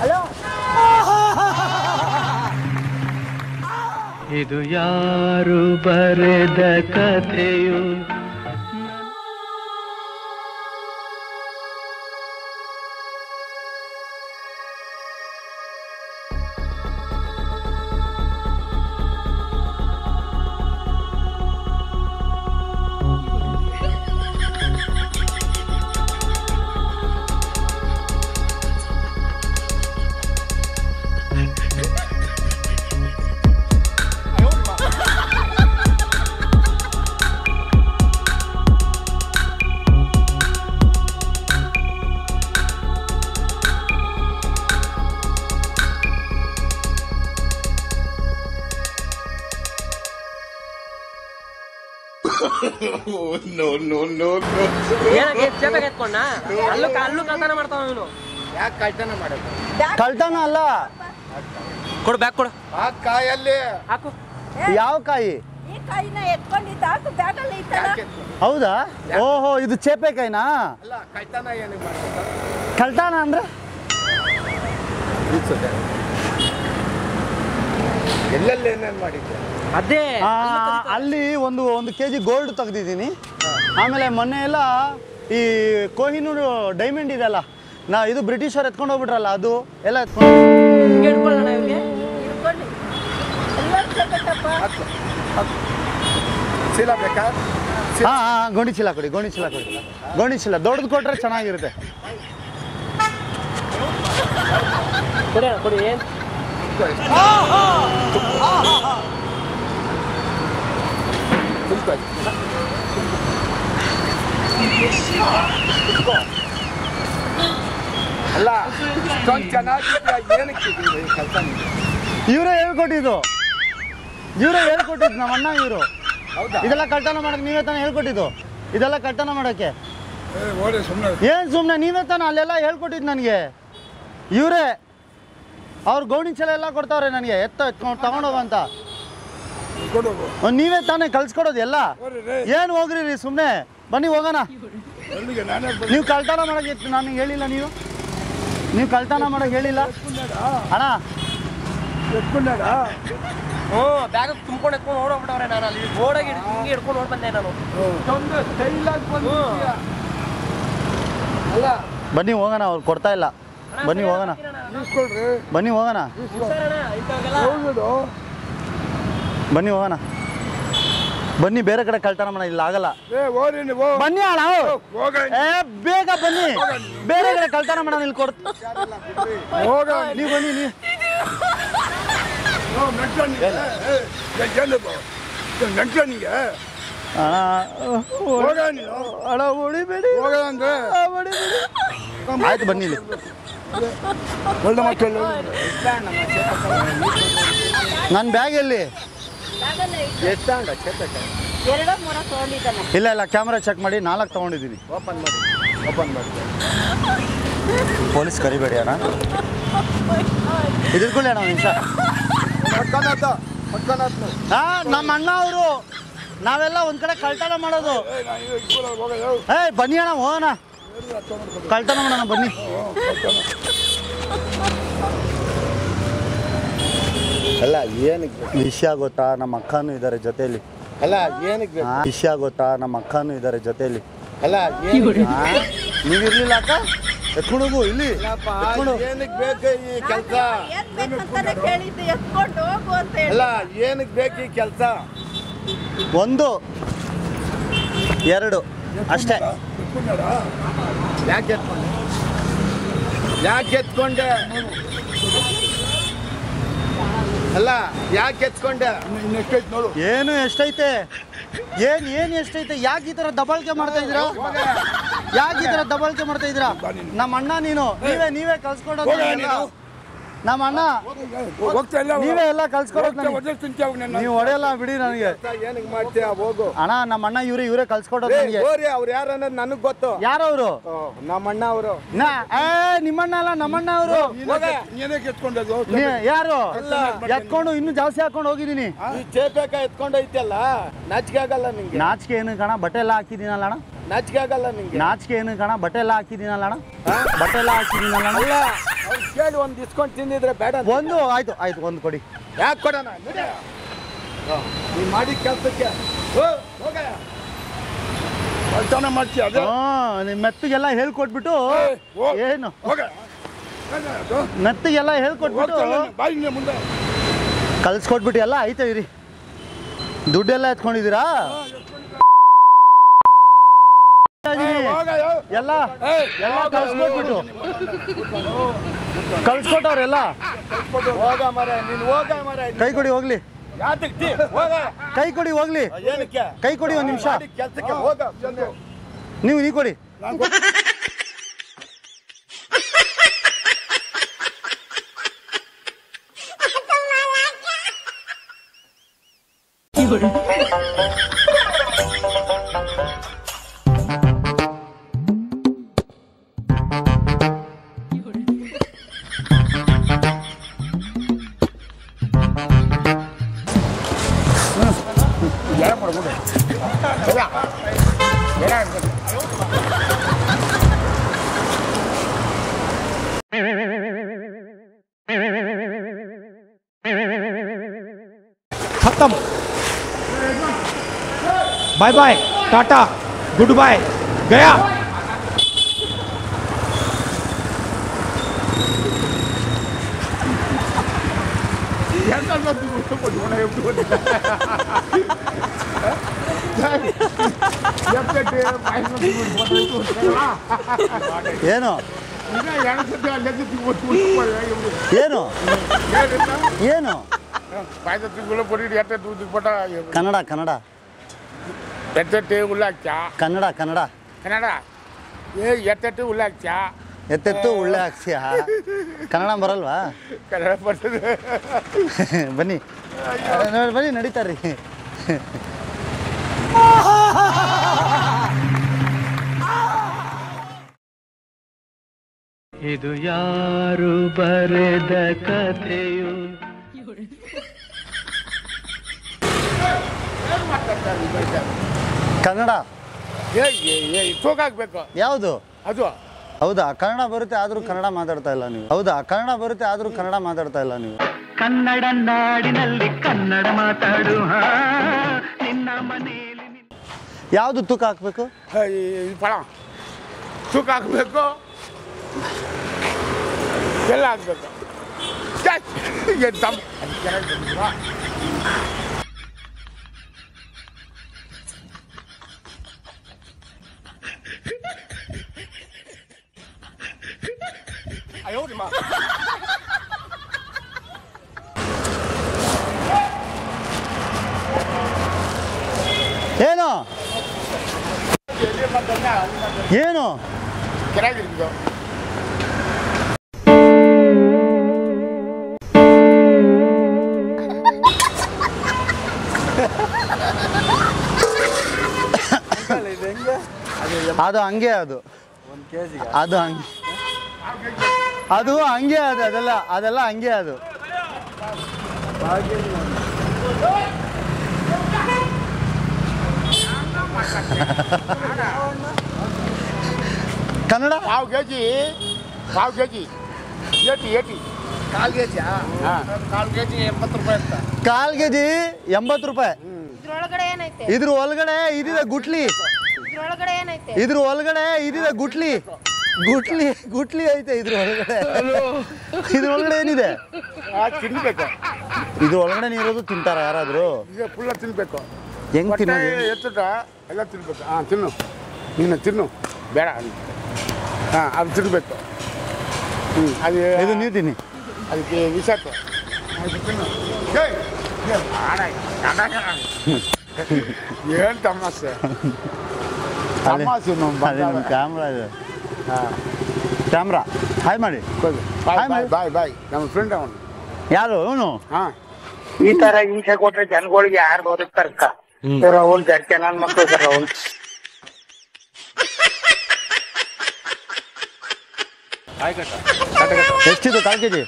Hello ಇದು ಯಾರು ಬರೆದ ಕಥೆಯು ಅಲ್ಲೂ ಕಳ್ತನ ಮಾಡ್ತಾವ ಇವನು. ಯಾಕೆ ಕಳ್ತನ ಮಾಡೋದು? ಕಳ್ತನ ಅಲ್ಲ. ಕೊಡು ಬ್ಯಾಗ್ ಕೊಡು. ಆ ಕಾಯಲ್ಲಿ ಹಾಕು. ಯಾವ ಕಾಯಿ? ಈ ಕಾಯಿನ ಎತ್ಕೊಂಡಿದ್ದ ಹಾಕು ಬ್ಯಾಗಲ್ಲಿ ಇತ್ತಲ್ಲ. ಹೌದಾ? ಓಹೋ, ಇದು ಚೇಪೆ ಕಾಯಿನಾ? ಅಲ್ಲ, ಕಳ್ತನ ಏನಕ್ಕೆ ಮಾಡ್ತಾರೆ? ಕಳ್ತನ ಅಂದ್ರೆ ಎಲ್ಲೆಲ್ಲಿ ಏನೇನು ಮಾಡಿದ್ದೆ? ಅದೇ ಅಲ್ಲಿ ಒಂದು kg ಗೋಲ್ಡ್ ತೆಗ್ದಿದ್ದೀನಿ. ಆಮೇಲೆ ಮೊನ್ನೆ ಎಲ್ಲ ಈ ಕೊಹಿನೂರು ಡೈಮಂಡ್ ಇದೆಲ್ಲ, ಇದು ಬ್ರಿಟಿಷರ್ ಎತ್ಕೊಂಡು ಹೋಗ್ಬಿಟ್ರಲ್ಲ, ಅದು ಎಲ್ಲ ಎತ್ಕೊಂಡು ಚೀಲ ಬೇಕಾ? ಗೋಣಿ ಚೀಲ ಕೊಡಿ, ಗೋಣಿ ಚೀಲ ದೊಡ್ಡದು ಕೊಟ್ರೆ ಚೆನ್ನಾಗಿರುತ್ತೆ. ಕೊಡಿ ಏನು ಅಲ್ಲ, ಇಷ್ಟೊಂದು ಚೆನ್ನಾಗಿದ್ಯಾ, ಏನಕ್ಕೆ ಕಳ್ತನ? ಇವರೇ ಹೇಳ್ಕೊಟ್ಟಿದ್ದು ನಮ್ಮ ಅಣ್ಣ ಇವರು. ಇದೆಲ್ಲ ಕಳ್ತನ ಮಾಡಕ್ಕೆ ನೀವೇ ತಾನೇ ಹೇಳ್ಕೊಟ್ಟಿದ್ದು? ಇದೆಲ್ಲ ಕಳ್ತನ ಮಾಡಕ್ಕೆ ಏನ್ ಸುಮ್ಮನೆ ನೀವೇ ತಾನೆ ಅಲ್ಲೆಲ್ಲ ಹೇಳ್ಕೊಟ್ಟಿದ್ದು ನನಗೆ. ಇವರೇ ಅವ್ರು ಗೌಣಿ ಚಲ ಎಲ್ಲ ಕೊಡ್ತಾವ್ರೆ ನನಗೆ, ತಗೊಂಡೋಗ ಅಂತ. ನೀವೇ ತಾನೇ ಕಲ್ಸ್ಕೊಡೋದು ಎಲ್ಲ. ಏನು ಹೋಗ್ರಿ ರೀ, ಸುಮ್ಮನೆ ಬನ್ನಿ ಹೋಗೋಣ. ನೀವು ಕಳ್ತನ ಮಾಡಕ್ಕೆ ನನಗೆ ಹೇಳಿಲ್ಲ, ನೀವು ಕಳ್ತನ ಮಾಡಕ್ಕೆ ಹೇಳಿಲ್ಲ ಅಣ್ಣ. ಬ್ಯಾಗ್ ತುಂಬ್ಕೊಂಡು ಎತ್ಕೊಂಡು ಓಡೋಗ್ಬಿಟ್ಟವ್ರೆ. ನಾನು ಅಲ್ಲಿ ಓಡಾಗಿ ಹಿಂಗೆ ಹಿಡ್ಕೊಂಡು ಓಡ್ ಬಂದೆ ನಾನು. ಬನ್ನಿ ಹೋಗೋಣ, ಅವ್ರು ಕೊಡ್ತಾ ಇಲ್ಲ. ಬನ್ನಿ ಹೋಗೋಣ. ಬನ್ನಿ ಬೇರೆ ಕಡೆ ಕಳ್ತನ ಮಾಡ, ಇಲ್ಲ ಆಗಲ್ಲ. ಬನ್ನಿ ಅಣ್ಣ, ಬೇಗ ಬನ್ನಿ, ಬೇರೆ ಕಡೆ ಕಳ್ತನ ಮಾಡೋಣ, ಇಲ್ಲಿ ನೀವು ಬನ್ನಿ. ಅಣ್ಣ ಹೊಡಿಬೇಡಿ, ಆಯ್ತು ಬನ್ನಿ ಇಲ್ಲಿ. ನನ್ನ ಬ್ಯಾಗ್ ಎಲ್ಲಿ? ಇಲ್ಲ ಕ್ಯಾಮ್ರಾ ಚೆಕ್ ಮಾಡಿ, 4 ತಗೊಂಡಿದ್ದೀನಿ. ಓಪನ್ ಮಾಡಿ. ಪೊಲೀಸ್ ಕರಿಬೇಡಿ ಅಣ್ಣ, ಇದ್ಕೊಳ್ಳಿ ಅಣ್ಣ ಒಂದು ನಿಮಿಷ. ನಮ್ಮ ಅಣ್ಣ ಅವರು, ನಾವೆಲ್ಲ ಒಂದ್ ಕಡೆ ಕಳ್ತನ ಮಾಡೋದು. ಬನ್ನಿ ಅಣ್ಣ ಹೋಗೋಣ, ಕಳ್ತನ ಮಾಡೋಣ ಬನ್ನಿ. ಅಲ್ಲ ಏನಕ್ಕೆ ವಿಷಯ ಗೊತ್ತಾ, ನಮ್ಮ ಅಕ್ಕನೂ ಇದ್ದಾರೆ ಜೊತೆಯಲ್ಲಿ. ಅಲ್ಲ ಏನಕ್ಕೆ ವಿಷಯ ಗೊತ್ತಾ, ನಮ್ಮ ಅಕ್ಕನೂ ಇದ್ದಾರೆ ಜೊತೆಯಲ್ಲಿ. ಅಲ್ಲ ನೀವಿರ್ಲಿಲ್ಲ ಅಕ್ಕ, ಎತ್ಕೊಂಡು ಇಲ್ಲಿ ಏನಕ್ಕೆ ಬೇಕು ಈ ಕೆಲಸ? ಅಲ್ಲ ಏನಕ್ಕೆ ಬೇಕು ಈ ಕೆಲಸ? 1 2 ಅಷ್ಟೇ. ಯಾಕೆ ಎತ್ಕೊಂಡೆ? ಅಲ್ಲ ಯಾಕೆ ಎತ್ಕೊಂಡೆ? ಏನು ಎಷ್ಟೈತೆ? ಏನು ಎಷ್ಟೈತೆ? ಯಾಕೆ ಈ ತರ ದಬಾಳಿಕೆ ಮಾಡ್ತಾ ಇದ್ದೀರಾ? ನಮ್ಮ ಅಣ್ಣ ನೀವೇ ಕಲ್ಸ್ಕೊಡೋದು. ನಮ್ಮ ಅಣ್ಣ ನೀವೇ ಎಲ್ಲ ಕಲ್ಸ್ಕೊಡೋದು. ನೀವು ಹೊಡೆಯಲ್ಲ ಬಿಡಿ ನನಗೆ. ಅಣ್ಣ ನಮ್ಮ ಅಣ್ಣ ಇವರೇ ಕಲ್ಸ್ಕೊಡೋದು ನನಗೆ. ಅವ್ರು ಯಾರು ಅನ್ನೋದು ನನಗೆ ಗೊತ್ತು. ಯಾರವರು? ನಮ್ಮ ಅಣ್ಣ ಅವರು. ನಿಮ್ಮಣ್ಣ ಅಲ್ಲ, ನಮ್ಮಣ್ಣ ಅವರು. ಯಾರು ಎತ್ಕೊಂಡು ಇನ್ನೂ ಜಾಸ್ತಿ ಹಾಕೊಂಡು ಹೋಗಿದ್ದೀನಿ. ಚೇಪೇಕ ಎತ್ಕೊಂಡು ಐತಿಯಲ್ಲ, ನಾಚಿಕೆ ಆಗಲ್ಲ ನಿಂಗೆ? ನಾಚಿಕೆ ಏನು ಕಣ, ಬಟ್ಟೆ ಎಲ್ಲ ಹಾಕಿದ್ದೀನಲ್ಲ ಅಣ್ಣ. ನಾಚಿಕೆ ಆಗಲ್ಲ ನಿಂಗೆ? ನಾಚಿಕೆ ಏನು ಕಣ, ಬಟ್ಟೆ ಎಲ್ಲ ಹಾಕಿದ್ದೀನಲ್ಲ ಅಣ್ಣ. ಕೇಳಿ ಒಂದು ಇಸ್ಕೊಂಡು ತಿಂದಿದ್ರೆ ಬೇಡ ಅಂತ. ಒಂದು ಆಯ್ತು ಆಯ್ತು, ಒಂದು ಕೊಡಿ. ಯಾಕೆ ಕೊಡೋಣ? ನೀನು ಮಾಡಿ ಕೆಲಸಕ್ಕೆ ಕೆಲಸನ ಮಾಡ್ತೀಯ ಅದೇ. ನಿಮ್ಮ ಮೆತ್ತಿಗೆಲ್ಲ ಹೇಳ್ಕೊಟ್ಬಿಟ್ಟು ಏನು ಮೆತ್ತಿಗೆಲ್ಲ ಹೇಳ್ಕೊಟ್ಬಿಟ್ಟು ಬಾಯಿಗೆ ಮುಂದೆ ಕಲ್ಸ್ಕೊಟ್ಬಿಟ್ಟು ಎಲ್ಲ ಆಯ್ತಾ ಇರಿ. ದುಡ್ಡೆಲ್ಲ ಎತ್ಕೊಂಡಿದ್ದೀರಾ? ಎಲ್ಲ ಎಲ್ಲ ಕಲ್ಸ್ಕೊಟ್ಬಿಟ್ಟು ಕಲ್ಸ್ಕೊಟ್ಟವ್ರೆಲ್ಲ. ಹೋಗ ಮರ, ನೀನು ಹೋಗ ಮರ. ಕೈ ಕೊಡಿ ಹೋಗ್ಲಿ, ಕೈ ಕೊಡಿ ಹೋಗ್ಲಿ, ಏನಕ್ಕೆ ಕೈ ಕೊಡಿ ಒಂದು ನಿಮಿಷ. ಕೆಲಸಕ್ಕೆ ಹೋಗ. ನೀವು ನೀ ಕೊಡಿ. खत्म. Bye bye, tata, good bye, गया. ಏನು ಏನು ಏನು ಕನ್ನಡ ಕನ್ನಡ ಕನ್ನಡ ಕನ್ನಡ ಕನ್ನಡ ಎತ್ತೆಟ್ಟು ಉಳ್ಳೆ ಹಾಕ್ತ್ಯಾ? ಎತ್ತೆತ್ತು ಒಳ್ಳೆ ಹಾಕ್ಸಿಯ. ಕನ್ನಡ ಬರಲ್ವಾ? ಕನ್ನಡ ಬರ್ತದೆ. ಬನ್ನಿ ಬನ್ನಿ, ನಡೀತಾರ್ರಿ. ಇದು ಯಾರು ಬರೆದ ಕಥೆಯು? ಕನ್ನಡ ತೂಗಾಕ್ಬೇಕು. ಯಾವುದು? ಅದು ಹೌದಾ? ಕನ್ನಡ ಬರುತ್ತೆ ಆದ್ರೂ ಕನ್ನಡ ಮಾತಾಡ್ತಾ ಇಲ್ಲ ನೀವು. ಹೌದಾ? ಕನ್ನಡ ಬರುತ್ತೆ ಆದ್ರೂ ಕನ್ನಡ ಮಾತಾಡ್ತಾ ಇಲ್ಲ ನೀವು. ಕನ್ನಡ ನಾಡಿನಲ್ಲಿ ಕನ್ನಡ ಮಾತಾಡು ನಿನ್ನ ಮನೆಯಲ್ಲಿ. ಯಾವುದು ತೂಕ ಹಾಕ್ಬೇಕು? ಫಳ ತೂಕ ಹಾಕ್ಬೇಕು, ಎಲ್ಲ ಹಾಕ್ಬೇಕು. ಏನು ಏನು ಕೆಳಗಿರಿದ್ದು ಅದು ಹಂಗೆ, ಅದು ಅದು ಹಂಗೆ, ಅದು ಹಂಗೆ, ಅದು ಅದೆಲ್ಲ ಅದೆಲ್ಲ ಹಂಗೆ. ಅದು ಕನ್ನಡ ಪಾವು ಕೆಜಿ 80 ಕಾಲು ಕೆಜಿ 80 ರೂಪಾಯಿ ಅಂತ. ಕಾಲ್ ಕೆಜಿ 80 ರೂಪಾಯಿ. ಇದ್ರೊಳಗಡೆ ಏನೈತೆ? ಇದ್ರ ಒಳಗಡೆ ಇದಿದೆ ಗುಟ್ಲಿ. ಇದ್ರೊಳಗಡೆ ಏನೈತೆ? ಇದ್ರ ಒಳಗಡೆ ಇದಿದೆ ಗುಟ್ಲಿ. ಗುಟ್ಲಿ ಗುಟ್ಲಿ ಐತೆ ಇದ್ರ ಒಳಗಡೆ. ಇದ್ರ ಒಳಗಡೆ ಏನಿದೆ? ತಿನ್ಬೇಕು. ಇದ್ರ ಒಳಗಡೆ ಇರೋದು ತಿಂತಾರ ಯಾರಾದ್ರು? ಈಗ ಫುಲ್ಲ ತಿನ್ಬೇಕು. ಹೆಂಗ್ ತಿನ್ನೋದು? ಎತ್ತಟ ಎಲ್ಲ ತಿನ್ಬೇಕು. ತಿನ್ನು, ನೀನು ತಿನ್ನು, ಬೇಡ. ಅದು ತಿನ್ಬೇಕು. ಅದು ಇದು ನೀವು ತಿನ್ನಿ. ಅದಕ್ಕೆ ವಿಷಾಕು ತಿನ್ನು. ಏನು ತಮಾಷೆ ತಮಾಷೆ. ನಮ್ಮ ಕ್ಯಾಮ್ರಾ ಇದೆ. ಕ್ಯಾಮ್ರಾ ಹಾಯ್ ಮಾಡಿ. ಬಾಯ್ ನಮ್ಮ ಫ್ರೆಂಡ್ ಅವನು. ಯಾರು ಅವನು? ಈ ತರ ಹಿಂಸೆ ಕೊಟ್ರೆ ಜನಗಳಿಗೆ ಯಾರು ಬದುಕ್ತಾರಕ್ಕ? ಅವ್ನು ಜಡ್ಕೆ ನನ್ನ ಮಕ್ಕಳು ಸರ್. ಅವ್ನು ಎಷ್ಟಿದು? ಕಾಲ್ ಕೆಜಿ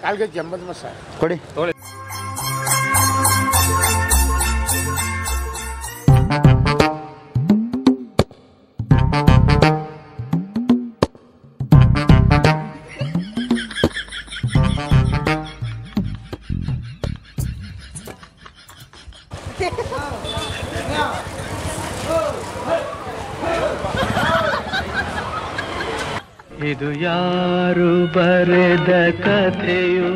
80 ಮಸ ಕೊಡಿ. ಇದು ಯಾರು ಬರೆದ ಕಥೆಯು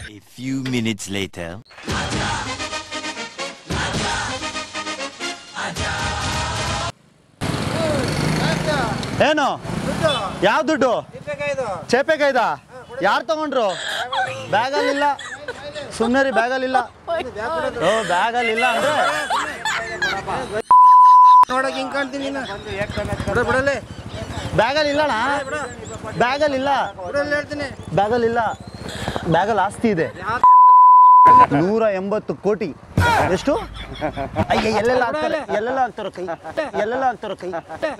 A few minutes later. ಏನು ಯಾವ ದುಡ್ಡು ಚೇಪೆಕಾಯ್ದ ಯಾರು ತಗೊಂಡ್ರು ಬ್ಯಾಗಲ್ಲಿಲ್ಲ ಸುಮ್ಮನೆ ರೀ ಬ್ಯಾಗಲ್ಲಿಲ್ಲ ಓ ಬ್ಯಾಗಲ್ಲಿಲ್ಲ ಅಂದ್ರೆ ನೋಡಕ್ ಹಿಂಗ್ ಕಾಣ್ತೀನಿ ಬಿಡಲೆ ಬ್ಯಾಗಲ್ಲಿಲ್ಲಣ್ಣ ಬ್ಯಾಗಲ್ಲಿಲ್ಲ ಹೇಳ್ತೀನಿ ಬ್ಯಾಗಲ್ಲಿಲ್ಲ ಬ್ಯಾಗಲ್ಲಿ ಆಸ್ತಿ ಇದೆ 180 ಕೋಟಿ ಎಷ್ಟು ಅಯ್ಯ ಎಲ್ಲೆಲ್ಲ ಆಗ್ತಾರೆ ಎಲ್ಲೆಲ್ಲ ಆಗ್ತಾರೋ ಕೈ ಎಲ್ಲೆಲ್ಲ ಆಗ್ತಾರೋ ಕೈ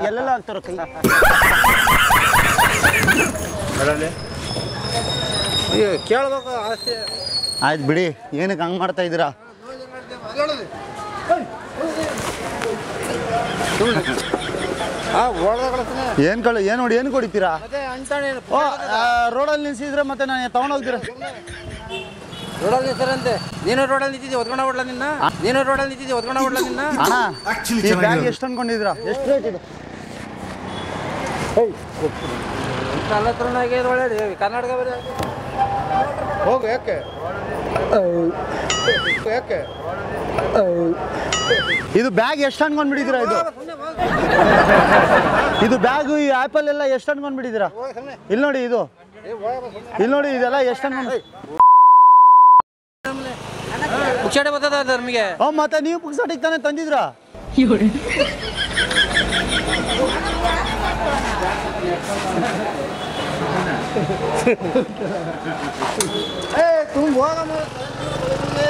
ಎಲ್ಲೆಲ್ಲ ಆಗ್ತಾರೋ ಕೈ ಕೇಳ್ಬೇಕು ಆಸ್ತಿ ಆಯ್ತು ಬಿಡಿ ಏನಕ್ಕೆ ಹಂಗೆ ಮಾಡ್ತಾ ಇದ್ದೀರಾ ಏನು ನೋಡಿ ಏನು ಕೊಡಿತೀರಾ ಓ ರೋಡಲ್ಲಿ ನಿಲ್ಸಿದ್ರೆ ಮತ್ತೆ ನಾನು ತಗೊಂಡೋಗ್ತೀರಾ ರೋಡಲ್ಲಿ ನಿಂತಾರಂತೆ ನೀನು ರೋಡಲ್ಲಿ ನಿಂತಿದ್ದಿ ಒದ್ಕೊಂಡ ಹೊಡ್ಲ ನಿನ್ನ ನೀನು ರೋಡಲ್ಲಿ ನಿಂತಿದ್ದಿ ಒದ್ಕೊಂಡ ಹೊಡ್ಲ ನಿನ್ನ ಅಣ್ಣ ಈ ಬ್ಯಾಗ್ ಎಷ್ಟು ಅನ್ಕೊಂಡಿದ್ದೀರಾ ಎಷ್ಟು ರೇಟ್ ಇದೆ ನನ್ನ ಹತ್ರನಾಗೆ ಒಳ್ಳೆ ಕರ್ನಾಟಕ ಬರೀ ಹೋಗು ಯಾಕೆ ಯಾಕೆ ಇದು ಬ್ಯಾಗ್ ಎಷ್ಟು ಅನ್ಕೊಂಡ್ಬಿಟ್ಟಿದ್ದೀರಾ ಇದು ಬ್ಯಾಗು ಈ ಆ್ಯಪಲ್ ಎಲ್ಲ ಎಷ್ಟು ಅನ್ಕೊಂಡ್ಬಿಟ್ಟಿದ್ದೀರಾ ಇಲ್ಲಿ ನೋಡಿ ಇಲ್ಲಿ ನೋಡಿ ಇದೆಲ್ಲ ಎಷ್ಟು ಅನ್ಕೊಂಡು ಪುಕ್ಷಾಟೆ ಬರ್ತದ ನಮಗೆ ಮತ್ತೆ ನೀವು ಪುಕ್ಸಾಟಿಗೆ ತಾನೇ ತಂದಿದ್ರಾ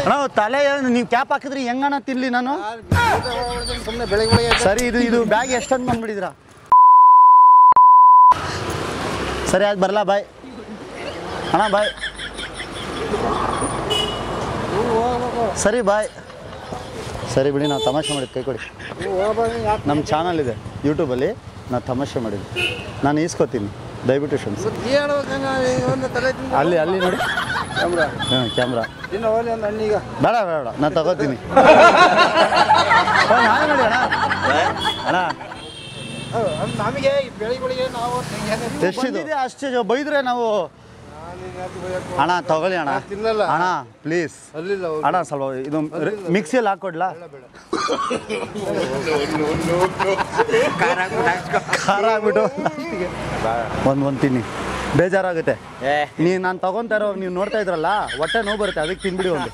ಅಣ್ಣ ತಲೆ ನೀವು ಕ್ಯಾಪ್ ಹಾಕಿದ್ರಿ ಹೆಂಗಣ್ಣ ತಿನ್ಲಿ ನಾನು ಸುಮ್ಮನೆ ಬೆಳಗ್ಗೆ ಸರಿ ಇದು ಬ್ಯಾಗ್ ಎಷ್ಟು ಅಂತ ಬಂದ್ಬಿಟ್ಟಿದ್ರಾ ಸರಿ ಆಯ್ತು ಬರಲಾ ಬಾಯ್ ಅಣ್ಣ ಬಾಯ್ ಸರಿ ಬಾಯ್ ಸರಿ ಬಿಡಿ ನಾವು ತಮಾಷೆ ಮಾಡಿದ್ದು ಕೈ ಕೊಡಿ ನಮ್ಮ ಚಾನಲ್ ಇದೆ ಯೂಟ್ಯೂಬಲ್ಲಿ ನಾನು ತಮಾಷೆ ಮಾಡಿದ್ದು ನಾನು ಈಸ್ಕೊತೀನಿ ದಯವಿಟ್ಟು ಕ್ಷಮಿಸಿ ಅಲ್ಲಿ ನೋಡಿ ಕ್ಯಾಮ್ರಾ ಬೇಡ ನಾನು ತಗೋತೀನಿ ನಾನು ನೋಡಿ ಅಣ್ಣ ನಮಗೆ ಬೆಳಿಗ್ಗೆ ನಾವು ಎಷ್ಟಿದೆ ಅಷ್ಟೇ ಬೈದ್ರೆ ನಾವು ಅಣ್ಣ ತಗೊಳ್ಳಿ ಅಣ್ಣ ಅಣ್ಣ ಪ್ಲೀಸ್ ಅಣ್ಣ ಸ್ವಲ್ಪ ಇದು ಮಿಕ್ಸಿಯಲ್ಲಿ ಹಾಕೊಡ್ಲಾ ಖಾರ ಆಗ್ಬಿಟ್ಟು ಒಂದು ತಿನ್ನಿ ಬೇಜಾರಾಗುತ್ತೆ ನಾನು ತಗೊಂತಾರೋ ನೀವು ನೋಡ್ತಾ ಇದ್ರಲ್ಲ ಹೊಟ್ಟೆ ನೋವು ಬರುತ್ತೆ ಅದಕ್ಕೆ ತಿನ್ಬಿಡಿ ಒಂದು